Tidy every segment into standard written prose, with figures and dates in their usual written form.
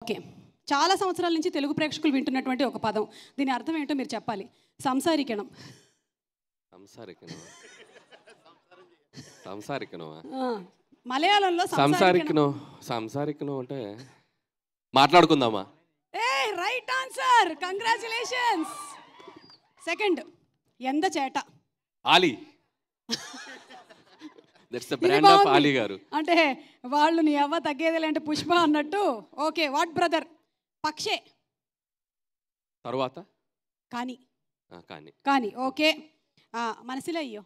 Okay. చాలా సంవత్సరాల నుంచి తెలుగు ప్రేక్షకులు వింటున్నటువంటి ఒక పదం. దీని అర్థం ఏంటో మీరు చెప్పాలి. సంసారికణం. సంసారికణం. సంసారికణమా? మలయాళంలో సంసారికణం. సంసారికణం అంటే మాట్లాడుకుందామా? Right answer. కంగ్రాచులేషన్స్. సెకండ్ ఎంద చేట. Ali. That's the brand of Ali garu. అంటే వాళ్ళు నీ అవ్వ తగ్గేది అంటే పుష్ప అన్నట్టు. ఓకే. What brother? పక్షే. తర్వాత కానీ. కానీ. కానీ. ఓకే. మనసులో అయ్యో.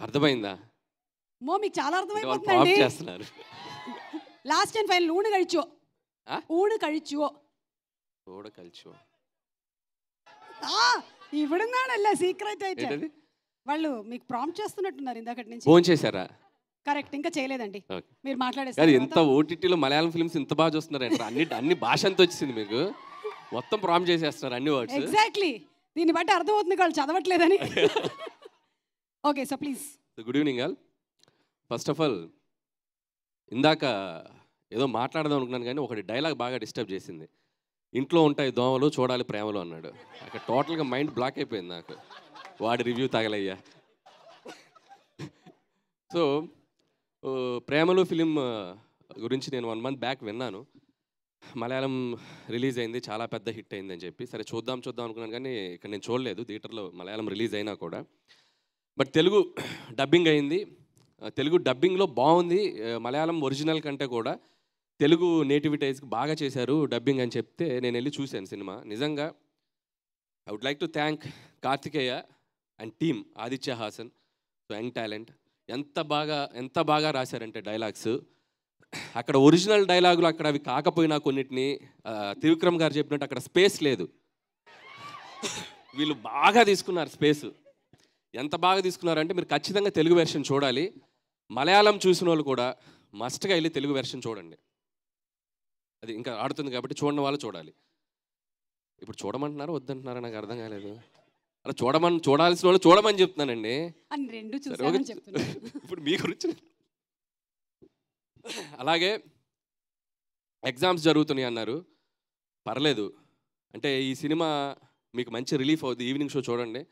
అర్థమైందా? మీకు చాలా అర్థమైపోతుందండి. చేస్తున్నారు. లాస్ట్ అండ్ ఫైనల్ ఊడు കഴിച്ചോ. ഊണ് കഴിച്ചോ. ഊണ് കഴിച്ചോ. ఇవిడున్నాడల్లే సీక్రెట్ అయితే. వాళ్ళు మీకు ప్రాంప్ట్ చేస్తున్నట్టున్నారు ఇందాకటి నుంచి. ఫోన్ చేశారా? కరెక్ట్. ఇంకా చేయలేదండి. మీరు మాట్లాడేస్తారు. ఇంత ఓటీటీలో మలయాళం ఫిల్మ్స్ ఇంత బాగా చూస్తున్నారంట. అన్ని భాషంతో వచ్చింది మీకు. మొత్తం ప్రాంప్ట్ చేసేస్తున్నారు అన్ని వర్డ్స్. ఎగ్జాక్ట్లీ. దీన్ని బట్టి అర్థమవుతుంది వాళ్ళు చదవట్లేదని. Okay so please. Good evening all. First of all ఇందాక ఏదో మాట్లాడదాం అనుకున్నాను కానీ ఒకటి డైలాగ్ బాగా డిస్టర్బ్ చేసింది. ఇంట్లో ఉంటాయి దోమలు చూడాలి ప్రేమలు అన్నాడు. అక్కడ టోటల్గా మైండ్ బ్లాక్ అయిపోయింది నాకు. వాడి రివ్యూ తగలయ్యా. సో ప్రేమలు ఫిలిం గురించి నేను 1 month బ్యాక్ విన్నాను. మలయాళం రిలీజ్ అయింది, చాలా పెద్ద హిట్ అయింది అని చెప్పి. సరే చూద్దాం అనుకున్నాను కానీ ఇక్కడ నేను చూడలేదు థియేటర్లో మలయాళం రిలీజ్ అయినా కూడా. బట్ తెలుగు డబ్బింగ్ అయింది. తెలుగు డబ్బింగ్లో బాగుంది. మలయాళం ఒరిజినల్ కంటే కూడా తెలుగు నేటివిటైజ్కి బాగా చేశారు డబ్బింగ్ అని చెప్తే నేను వెళ్ళి చూశాను సినిమా. నిజంగా I would like to thank Karthikeya and team Aditya Hasan. So young talent ఎంత బాగా రాశారంటే డైలాగ్స్. అక్కడ ఒరిజినల్ డైలాగులు అక్కడ అవి కాకపోయినా కొన్నిటిని త్రివిక్రమ్ గారు చెప్పినట్టు అక్కడ స్పేస్ లేదు. వీళ్ళు బాగా తీసుకున్నారు స్పేస్. ఎంత బాగా తీసుకున్నారంటే మీరు ఖచ్చితంగా తెలుగు వెర్షన్ చూడాలి. మలయాళం చూసిన వాళ్ళు కూడా మస్ట్గా వెళ్ళి తెలుగు వెర్షన్ చూడండి. అది ఇంకా ఆడుతుంది కాబట్టి చూడని వాళ్ళు చూడాలి. ఇప్పుడు చూడమంటున్నారా వద్దంటున్నారా నాకు అర్థం కాలేదు. అలా చూడాల్సిన వాళ్ళు చూడమని చెప్తున్నానండి. ఇప్పుడు మీ గురించి. అలాగే ఎగ్జామ్స్ జరుగుతున్నాయి అన్నారు. పర్లేదు అంటే ఈ సినిమా మీకు మంచి రిలీఫ్ అవుతుంది. ఈవినింగ్ షో చూడండి,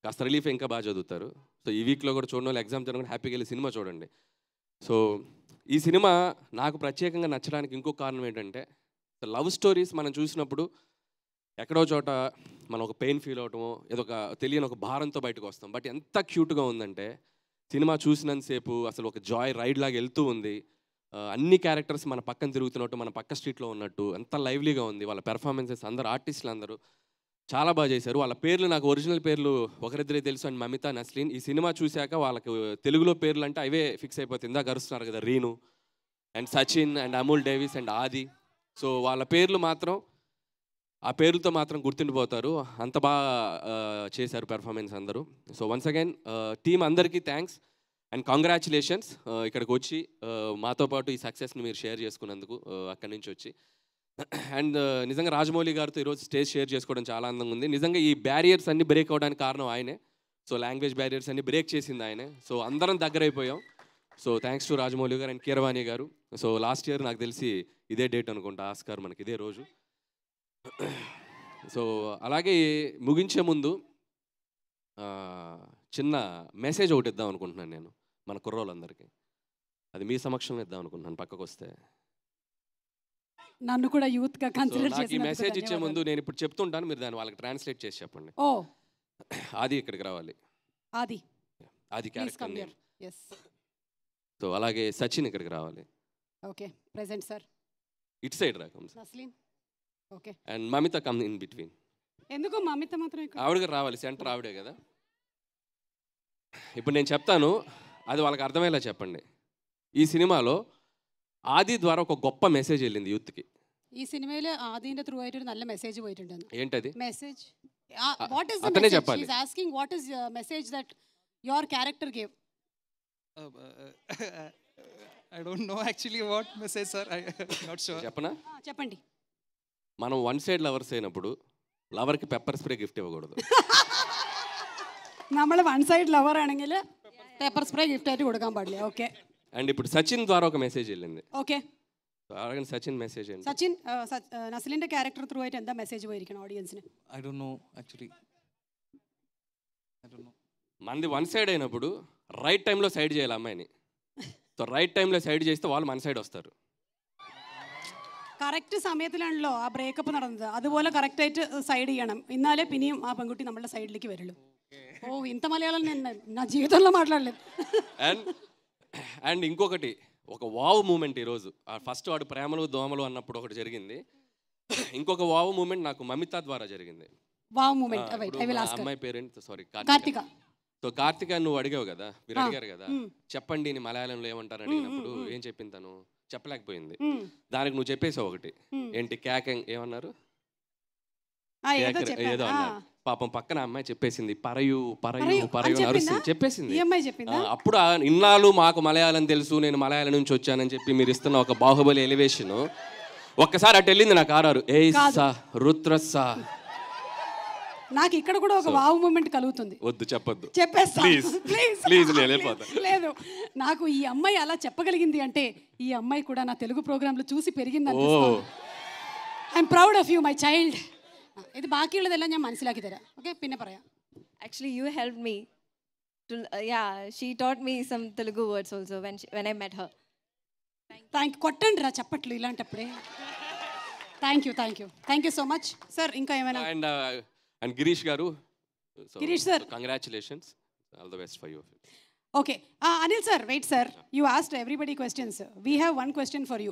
కాస్త రిలీఫ్ ఇంకా బాగా చదువుతారు. సో ఈ వీక్లో కూడా చూడడం వాళ్ళు ఎగ్జామ్ జరగకుండా హ్యాపీగా వెళ్ళి సినిమా చూడండి. సో ఈ సినిమా నాకు ప్రత్యేకంగా నచ్చడానికి ఇంకో కారణం ఏంటంటే లవ్ స్టోరీస్ మనం చూసినప్పుడు ఎక్కడో చోట మనం ఒక పెయిన్ ఫీల్ అవటమో ఏదో ఒక తెలియని ఒక భారంతో బయటకు వస్తాం. బట్ ఎంత క్యూట్గా ఉందంటే సినిమా చూసినంతసేపు అసలు ఒక జాయ్ రైడ్ లాగా వెళ్తూ ఉంది. అన్ని క్యారెక్టర్స్ మన పక్కన తిరుగుతున్నట్టు, మన పక్క స్ట్రీట్లో ఉన్నట్టు ఎంత లైవ్లీగా ఉంది. వాళ్ళ పెర్ఫార్మెన్సెస్ అందరు ఆర్టిస్టులు అందరూ చాలా బాగా చేశారు. వాళ్ళ పేర్లు నాకు ఒరిజినల్ పేర్లు ఒకరిద్దరే తెలుసు, అండ్ మమిత, నస్లీన్. ఈ సినిమా చూశాక వాళ్ళకి తెలుగులో పేర్లు అంటే అవే ఫిక్స్ అయిపోతుంది. ఇందాక అరుస్తున్నారు కదా Reenu and Sachin and Amul Davis and ఆది. సో వాళ్ళ పేర్లు మాత్రం ఆ పేర్లతో మాత్రం గుర్తుండిపోతారు. అంత బాగా చేశారు పెర్ఫార్మెన్స్ అందరూ. సో వన్స్ అగైన్ టీమ్ అందరికీ థ్యాంక్స్ అండ్ కంగ్రాచులేషన్స్. ఇక్కడికి వచ్చి మాతో పాటు ఈ సక్సెస్ని మీరు షేర్ చేసుకున్నందుకు అక్కడి నుంచి వచ్చి. అండ్ నిజంగా రాజమౌళి గారితో ఈరోజు స్టేజ్ షేర్ చేసుకోవడం చాలా ఆనందంగా ఉంది. నిజంగా ఈ బ్యారియర్స్ అన్ని బ్రేక్ అవ్వడానికి కారణం ఆయనే. సో లాంగ్వేజ్ బ్యారియర్స్ అన్ని బ్రేక్ చేసింది ఆయనే. సో అందరం దగ్గర అయిపోయాం. సో థ్యాంక్స్ టు రాజమౌళి గారు అండ్ కీరవాణి గారు. సో లాస్ట్ ఇయర్ నాకు తెలిసి ఇదే డేట్ అనుకుంటా ఆస్కార్ మనకి ఇదే రోజు. సో అలాగే ముగించే ముందు చిన్న మెసేజ్ ఒకటి ఇద్దాం అనుకుంటున్నాను నేను మన కుర్రోళ్ళందరికీ. అది మీ సమక్షంలో ఇద్దాం అనుకుంటున్నాను పక్కకు వస్తే. నన్ను కూడా యూత్గా కన్సిడర్ చేసి ఈ మెసేజ్ ఇచ్చే ముందు నేను ఇప్పుడు చెప్తుంటాను, మీరు దాన్ని వాళ్ళకి ట్రాన్స్లేట్ చేసి చెప్పండి. ఆది ఇక్కడికి రావాలి. ఆది క్యారెక్టర్ నేమ్. సో అలాగే సచిన్ ఇక్కడికి రావాలి. Okay present sir. ఇట్ సైడ్ రాకం Naslen. Okay. And Mamitha come in between. ఎందుకు మమిత మాత్రం ఇక్కడ? ఆవిడగా రావాలి, సెంటర్ ఆవిడే కదా. ఇప్పుడు నేను చెప్తాను, అది వాళ్ళకి అర్థమయ్యేలా చెప్పండి. ఈ సినిమాలో ആദി ద్వారా ఒక గొప్ప మెసేజ్ వెళ్ళింది యూత్కి. ഈ സിനിമയിൽ ആദിന്റെ ത്രൂ ആയിട്ട് ഒരു നല്ല മെസ്സേജ് പോയിട്ടുണ്ട്. ఏంటది మెసేజ్? వాట్ ఇస్ ద అతనే మెసేజ్? చెప్పాలి. She is asking what is message that your character give. I don't know actually what message sir. I not sure. చెప్పనా? చెప్పండి. మనం వన్ సైడ్ లవర్స్ అయినప్పుడు ലവർకి പെപ്പർ സ്പ്രേ ഗിഫ്റ്റ് ഇవ్వకూడదు. നമ്മൾ one side lover ആണെങ്കിൽ pepper spray gift ആയിട്ട് കൊടുക്കാൻ പാടില്ല. Okay. And ఇప్పుడు సచిన్ ద్వారా ఒక మెసేజ్ వెళ్ళింది. ఓకే. അഴകൻ സച്ചിൻ മെസ്സേജ് ഉണ്ട്. സച്ചിൻ നസ്ലിന്റെ ക്യാരക്ടർ ത്രൂ ആയിട്ട് എന്താ മെസ്സേജ് പോയിരിക്കണം ഓഡിയൻസിന്? I don't know actually. I don't know. మనది వన్ సైడ్ అయినప్పుడు రైట్ టైంలో సైడ్ చేయాలి అమ్మాయిని. సో రైట్ టైంలో సైడ్ చేస్తే వాళ్ళు మన సైడ్ వస్తారు. കറക്റ്റ് സമയത്തിലാണല്ലോ ആ ബ്രേക്കപ്പ് നടന്നത്. അതുപോലെ കറക്റ്റായിട്ട് സൈഡ് ചെയ്യണം, എന്നാലേ പിന്നെയും ആ പെൺകുട്ടി നമ്മുടെ സൈഡിലേക്ക് വരുള്ളൂ. ఓ ఇంత మలయాళం నేను నా జీవితంలో మాట్లాడలేదు. అండ్ ఇంకొకటి ఒక వావ్ మూమెంట్ ఈరోజు. ఫస్ట్ వాడు ప్రేమలు దోమలు అన్నప్పుడు ఒకటి జరిగింది. ఇంకొక వావ్ మూమెంట్ నాకు మమితా ద్వారా జరిగింది. వావ్ మూమెంట్ అమ్మాయి పేరెంట్ కార్తిక. సో కార్తిక నువ్వు అడిగావు కదా, మీరు అడిగారు కదా, చెప్పండి నీ మలయాళంలో ఏమంటారు అడిగినప్పుడు ఏం చెప్పింది తను? చెప్పలేకపోయింది. దానికి నువ్వు చెప్పేసావు ఒకటి, ఏంటి క్యాకెంగ్ ఏమన్నారు, ఏదో అన్నారు. పాపం పక్కన అమ్మాయి చెప్పేసింది పరయు పరయు పరయు అరుస్తుంది, చెప్పేసింది. అప్పుడు ఇన్నాళ్ళు మాకు మలయాళం తెలుసు, నేను మలయాళం నుంచి వచ్చానని చెప్పి మీరు ఇస్తున్న ఒక బాహుబలి ఎలివేషన్ ఒక్కసారి అటు వెళ్ళింది నాకు ఆరారు. ఏ సా రుద్రసా. నాకు ఇక్కడ కూడా ఒక వావ్ మూమెంట్ కలుగుతుంది. వద్దు చెప్పొద్దు, చెప్పేస్తా ప్లీజ్ నేను వెళ్ళిపోతా. లేదు, నాకు ఈ అమ్మాయి అలా చెప్పగలిగింది అంటే ఈ అమ్మాయి కూడా నా తెలుగు ప్రోగ్రాంలో చూసి పెరిగింది అనిపిస్తుంది. I'm proud of you my child. ഇത് ബാക്കിയുള്ളതെല്ലാം ഞാൻ മനസ്സിലാക്കി തരാം. ഓക്കെ, പിന്നെ പറയാം. Actually, you helped me to she taught me some Telugu words also when I met her. Thank కొట్టండి రా చప్పట్లు ఇలాంటప్పుడే. Thank you so much sir. ఇంకా ఏమైనా? And Girish garu, Girish sir, congratulations, all the best for you. Okay, Anil sir, wait sir, you asked everybody questions. We have one question for you.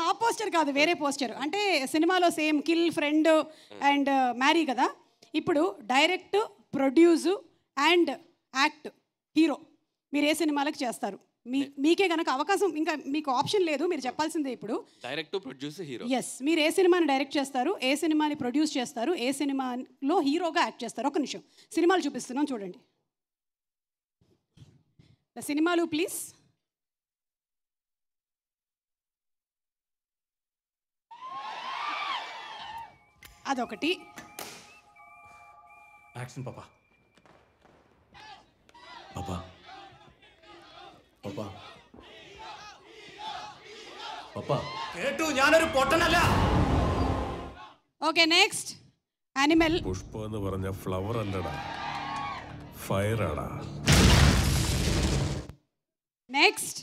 ఆ poster కాదు, వేరే poster. అంటే సినిమాలో same kill, friend and marry కదా. ఇప్పుడు direct, produce and act, hero మీరు ఏ సినిమాలకు చేస్తారు? మీకే కనుక అవకాశం, ఇంకా మీకు ఆప్షన్ లేదు, మీరు చెప్పాల్సిందే ఇప్పుడు. Direct, produce, hero. ఎస్, మీరు ఏ సినిమాని డైరెక్ట్ చేస్తారు, ఏ సినిమాని ప్రొడ్యూస్ చేస్తారు, ఏ సినిమాలో హీరోగా యాక్ట్ చేస్తారు? ఒక నిమిషం, సినిమాలు చూపిస్తున్నాం చూడండి. సినిమాలు ప్లీజ్. అదొకటి. యాక్షన్ పాపా. పాపా പാപ്പാ പാപ്പാ കേട്ടു, ഞാനൊരു പൊട്ടനല്ല. Okay, next. ആനിമൽ. പുഷ്പ എന്ന് പറഞ്ഞ ഫ്ലവർ അല്ലടാ, ഫയർ ആടാ. നെക്സ്റ്റ്.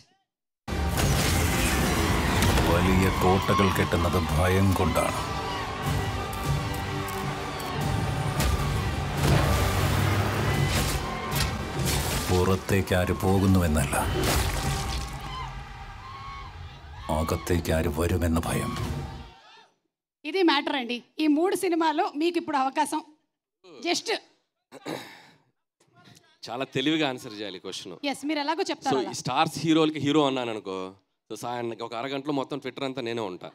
വലിയ കോട്ടകൾ കെട്ടുന്നത് ഭയം കൊണ്ടാണ്. പുറത്തേക്ക് ആര് പോകുന്നുവെന്നല്ല, అగత్తేకి ఆరు വരുമെന്ന భయం. ఇది మ్యాటర్ అండి. ఈ 3 సినిమాల్లో మీకు ఇప్పుడు అవకాశం. జస్ట్ చాలా తెలివిగా ఆన్సర్ చేయాలి క్వశ్చన్. ఎస్, మీరు ఎలాగో సో చెప్తారు. ఈ స్టార్స్ హీరోలకి హీరో అన్నాను అనుకో, సో ఒక అరగంటలో మొత్తం ట్విట్టర్ అంతా నేనే ఉంటా.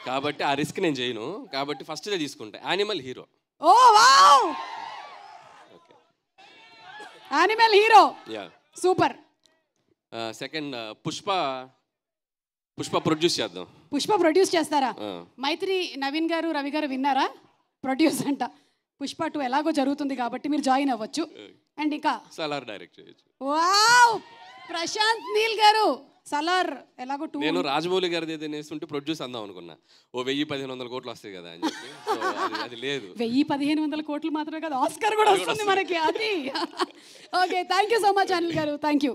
కాబట్టి ఆ రిస్క్ నేను చేయను. కాబట్టి ఫస్ట్ దే తీసుకుంటా, Animal hero. Oh wow, Animal hero, yeah super. Second Pushpa produce చేద్దాం. పుష్ప ప్రొడ్యూస్ చేస్తారా? మైత్రి నవీన్ గారు, రవి గారు విన్నారా? ప్రొడ్యూస్ అంట. పుష్ప 2 ఎలాగో జరుగుతుంది కాబట్టి మీరు జాయిన్ అవ్వచ్చు. అండ్ ఇంకా సలార్ డైరెక్ట్ చేయొచ్చు. వావ్, ప్రశాంత్ నీల్ గారు సలార్ ఎలాగో 2. నేను రాజమౌళి గారిది ఏదైనా వేస్తుంటే ప్రొడ్యూస్ అందాం అనుకున్నా. ఓ 1000-1500 కోట్లు వస్తాయి కదా అని చెప్పి. సో అది లేదు. 1000-1500 కోట్లు మాత్రమే కదా, ఆస్కార్ కూడా వస్తుంది మనకి. అది okay, thank you so much Anil గారు, థ్యాంక్ యూ.